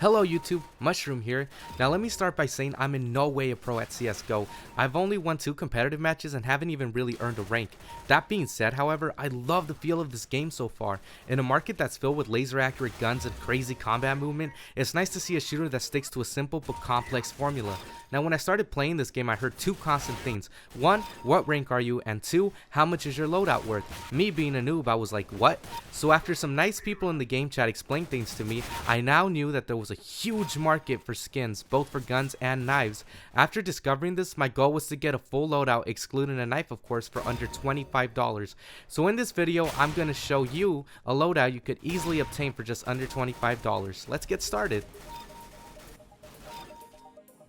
Hello YouTube, Mushroom here. Now let me start by saying I'm in no way a pro at CSGO. I've only won 2 competitive matches and haven't even really earned a rank. That being said, however, I love the feel of this game so far. In a market that's filled with laser accurate guns and crazy combat movement, it's nice to see a shooter that sticks to a simple but complex formula. Now when I started playing this game, I heard 2 constant things. 1, what rank are you? And 2, how much is your loadout worth? Me being a noob, I was like, what? So after some nice people in the game chat explained things to me, I now knew that there was a huge market for skins, both for guns and knives. After discovering this, my goal was to get a full loadout, excluding a knife of course, for under $25. So in this video, I'm going to show you a loadout you could easily obtain for just under $25. Let's get started.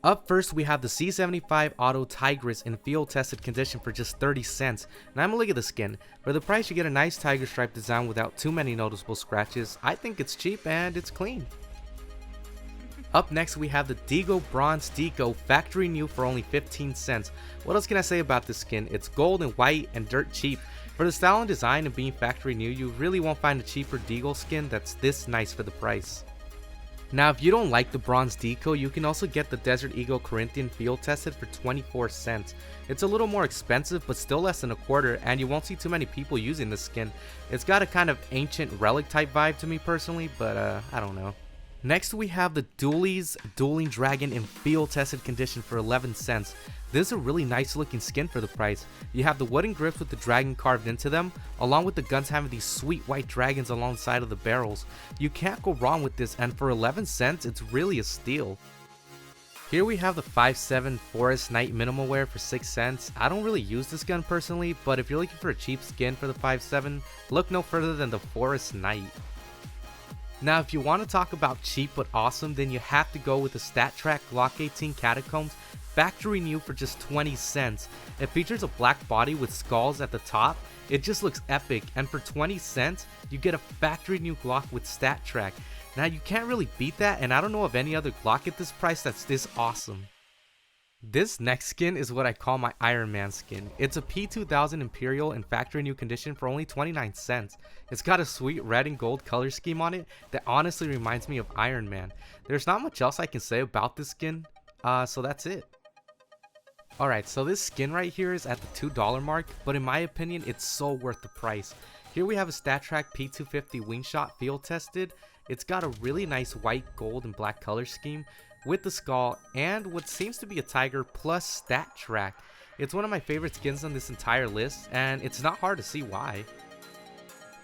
Up first, we have the CZ75-Auto Tigris in field tested condition for just 30 cents. Now I'm gonna look at the skin. For the price, you get a nice tiger stripe design without too many noticeable scratches. I think it's cheap and it's clean. Up next, we have the Deco Bronze Deco factory new for only 15 cents. What else can I say about this skin? It's gold and white and dirt cheap. For the style and design and being factory new, you really won't find a cheaper Deco skin that's this nice for the price. Now if you don't like the Bronze Deco, you can also get the Desert Eagle Corinthian field tested for 24 cents. It's a little more expensive but still less than a quarter, and you won't see too many people using this skin. It's got a kind of ancient relic type vibe to me personally, but I don't know. Next we have the Dualies Dueling Dragon in field tested condition for 11 cents. This is a really nice looking skin for the price. You have the wooden grips with the dragon carved into them, along with the guns having these sweet white dragons alongside of the barrels. You can't go wrong with this, and for 11 cents it's really a steal. Here we have the 5.7 Forest Knight minimal wear for 6 cents. I don't really use this gun personally, but if you're looking for a cheap skin for the 5.7, look no further than the Forest Knight. Now if you want to talk about cheap but awesome, then you have to go with the StatTrak Glock 18 Catacombs factory new for just 20 cents. It features a black body with skulls at the top. It just looks epic, and for 20 cents you get a factory new Glock with StatTrak. Now you can't really beat that, and I don't know of any other Glock at this price that's this awesome. This next skin is what I call my Iron Man skin. It's a P2000 Imperial in factory new condition for only 29 cents. It's got a sweet red and gold color scheme on it that honestly reminds me of Iron Man. There's not much else I can say about this skin, so that's it. Alright, so this skin right here is at the $2 mark, but in my opinion it's so worth the price. Here we have a StatTrak P250 Wingshot field tested. It's got a really nice white, gold, and black color scheme with the skull and what seems to be a tiger plus StatTrak. It's one of my favorite skins on this entire list, and it's not hard to see why.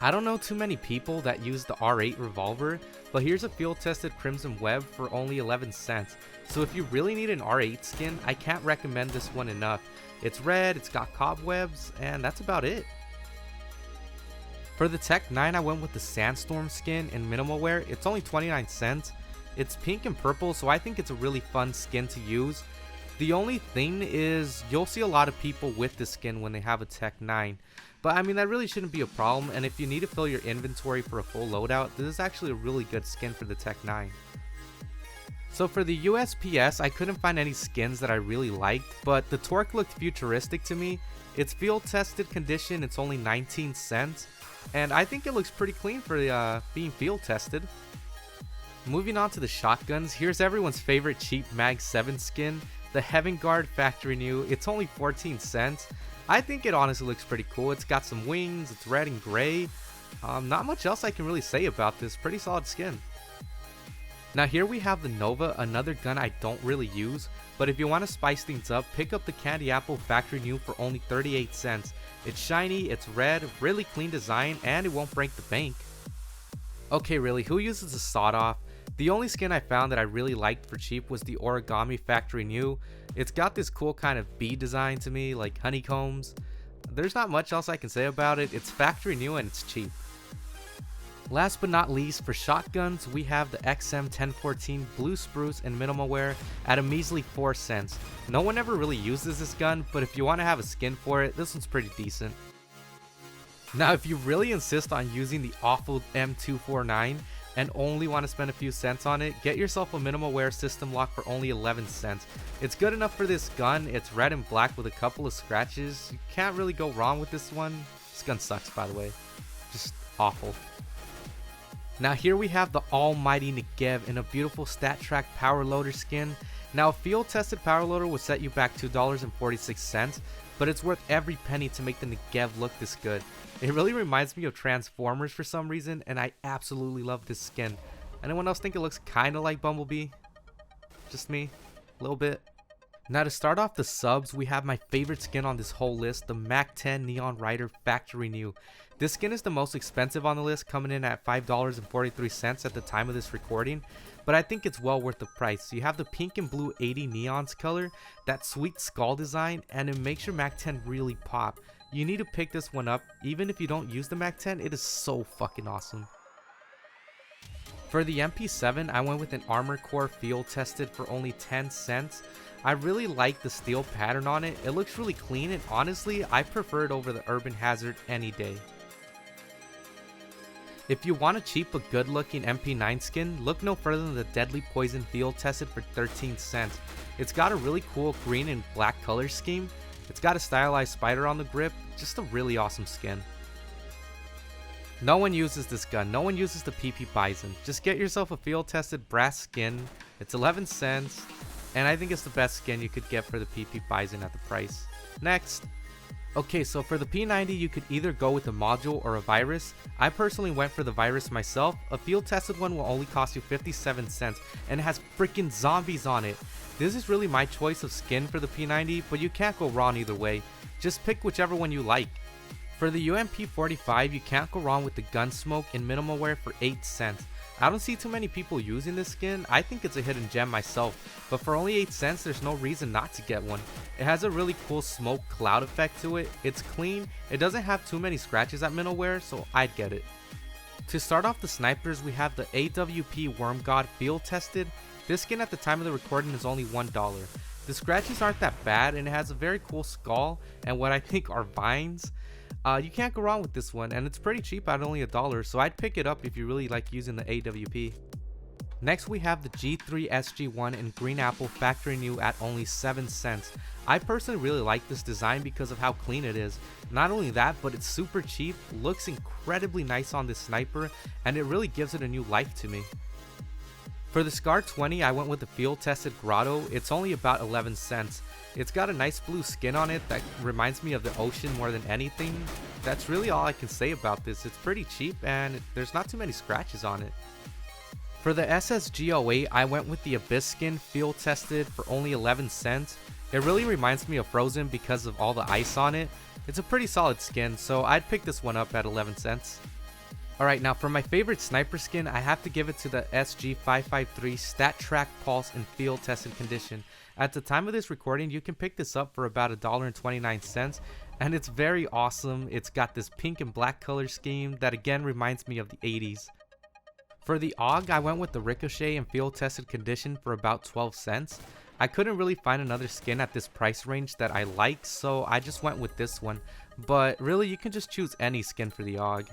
I don't know too many people that use the R8 revolver, but here's a field tested Crimson Web for only 11 cents. So if you really need an R8 skin, I can't recommend this one enough. It's red, it's got cobwebs, and that's about it. For the Tec-9, I went with the Sandstorm skin in minimal wear. It's only 29 cents. It's pink and purple, so I think it's a really fun skin to use. The only thing is you'll see a lot of people with this skin when they have a Tec-9. But I mean, that really shouldn't be a problem, and if you need to fill your inventory for a full loadout, this is actually a really good skin for the Tec-9. So for the USP-S, I couldn't find any skins that I really liked, but the Torque looked futuristic to me. It's field tested condition, it's only 19 cents, and I think it looks pretty clean for being field tested. Moving on to the shotguns, here's everyone's favorite cheap Mag 7 skin, the Heaven Guard factory new. It's only 14 cents. I think it honestly looks pretty cool. It's got some wings, it's red and gray. Not much else I can really say about this, pretty solid skin. Now here we have the Nova, another gun I don't really use, but if you want to spice things up, pick up the Candy Apple factory new for only 38 cents. It's shiny, it's red, really clean design, and it won't break the bank. Okay, really, who uses a sawed-off? The only skin I found that I really liked for cheap was the Origami factory new. It's got this cool kind of bee design to me, like honeycombs. There's not much else I can say about it. It's factory new and it's cheap. Last but not least, for shotguns, we have the XM1014 Blue Spruce in minimal wear at a measly 4 cents. No one ever really uses this gun, but if you want to have a skin for it, this one's pretty decent. Now if you really insist on using the awful M249 and only want to spend a few cents on it, get yourself a minimal wear system lock for only 11 cents. It's good enough for this gun. It's red and black with a couple of scratches. You can't really go wrong with this one. This gun sucks, by the way. Just awful. Now here we have the almighty Negev in a beautiful StatTrak power loader skin. Now a field tested power loader will set you back $2.46, but it's worth every penny to make the Negev look this good. It really reminds me of Transformers for some reason, and I absolutely love this skin. Anyone else think it looks kinda like Bumblebee? Just me? A little bit? Now to start off the subs, we have my favorite skin on this whole list, the MAC-10 Neon Rider Factory New. This skin is the most expensive on the list, coming in at $5.43 at the time of this recording, but I think it's well worth the price. You have the pink and blue 80 neons color, that sweet skull design, and it makes your MAC-10 really pop. You need to pick this one up. Even if you don't use the MAC-10, it is so fucking awesome. For the MP7, I went with an armor core field tested for only 10 cents. I really like the steel pattern on it. It looks really clean, and honestly, I prefer it over the Urban Hazard any day. If you want a cheap but good looking MP9 skin, look no further than the Deadly Poison field tested for 13 cents. It's got a really cool green and black color scheme. It's got a stylized spider on the grip, just a really awesome skin. No one uses this gun, no one uses the PP-Bizon. Just get yourself a field tested brass skin. It's 11 cents, and I think it's the best skin you could get for the PP-Bizon at the price. Next. Okay, so for the P90 you could either go with a module or a virus. I personally went for the virus myself. A field tested one will only cost you 57 cents and it has freaking zombies on it. This is really my choice of skin for the P90, but you can't go wrong either way. Just pick whichever one you like. For the UMP-45, you can't go wrong with the Gunsmoke in minimal wear for 8 cents. I don't see too many people using this skin. I think it's a hidden gem myself, but for only 8 cents there's no reason not to get one. It has a really cool smoke cloud effect to it. It's clean, it doesn't have too many scratches at minimal wear, so I'd get it. To start off the snipers, we have the AWP Worm God field tested. This skin at the time of the recording is only $1. The scratches aren't that bad, and it has a very cool skull and what I think are vines. You can't go wrong with this one, and it's pretty cheap at only $1, so I'd pick it up if you really like using the AWP. Next we have the G3 SG1 in Green Apple Factory New at only 7 cents. I personally really like this design because of how clean it is. Not only that, but it's super cheap, looks incredibly nice on this sniper, and it really gives it a new life to me. For the Scar 20, I went with the field tested Grotto. It's only about 11 cents. It's got a nice blue skin on it that reminds me of the ocean more than anything. That's really all I can say about this. It's pretty cheap and there's not too many scratches on it. For the SSG08, I went with the Abyss skin field tested for only 11 cents. It really reminds me of Frozen because of all the ice on it. It's a pretty solid skin, so I'd pick this one up at 11 cents. Alright, now for my favorite sniper skin, I have to give it to the SG553 StatTrak Pulse in field tested condition. At the time of this recording, you can pick this up for about $1.29, and it's very awesome. It's got this pink and black color scheme that again reminds me of the 80s. For the AUG, I went with the Ricochet in field tested condition for about 12 cents. I couldn't really find another skin at this price range that I like, so I just went with this one. But really, you can just choose any skin for the AUG.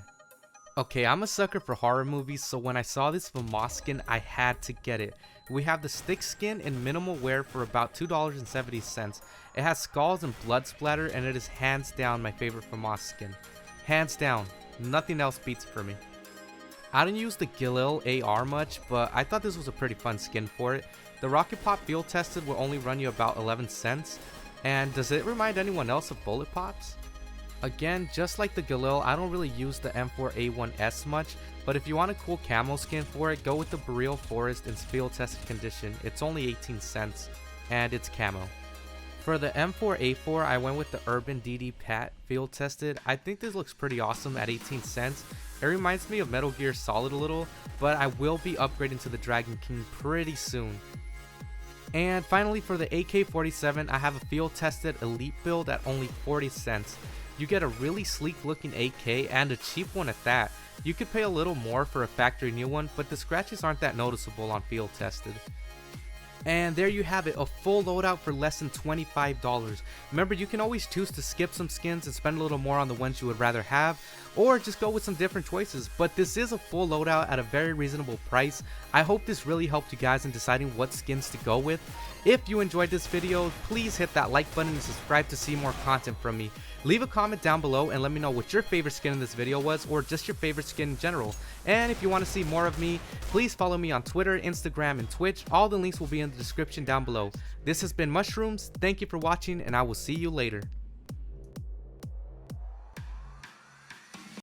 Okay, I'm a sucker for horror movies, so when I saw this Famas skin, I had to get it. We have the Styx skin in minimal wear for about $2.70. It has skulls and blood splatter, and it is hands down my favorite Famas skin. Hands down, nothing else beats it for me. I don't use the Galil AR much, but I thought this was a pretty fun skin for it. The Rocket Pop field tested will only run you about 11 cents. And does it remind anyone else of Bullet Pops? Again, just like the Galil, I don't really use the M4A1S much, but if you want a cool camo skin for it, go with the Boreal Forest in field tested condition. It's only 18 cents, and it's camo. For the M4A4, I went with the Urban DDPAT field tested. I think this looks pretty awesome at 18 cents. It reminds me of Metal Gear Solid a little, but I will be upgrading to the Dragon King pretty soon. And finally, for the AK-47, I have a field tested Elite build at only 40 cents. You get a really sleek looking AK and a cheap one at that. You could pay a little more for a factory new one, but the scratches aren't that noticeable on field tested. And there you have it, a full loadout for less than $25. Remember, you can always choose to skip some skins and spend a little more on the ones you would rather have, or just go with some different choices, but this is a full loadout at a very reasonable price. I hope this really helped you guys in deciding what skins to go with. If you enjoyed this video, please hit that like button and subscribe to see more content from me. Leave a comment down below and let me know what your favorite skin in this video was, or just your favorite skin in general. And if you want to see more of me, please follow me on Twitter, Instagram, and Twitch. All the links will be in the description down below. This has been Mushrooms, thank you for watching, and I will see you later.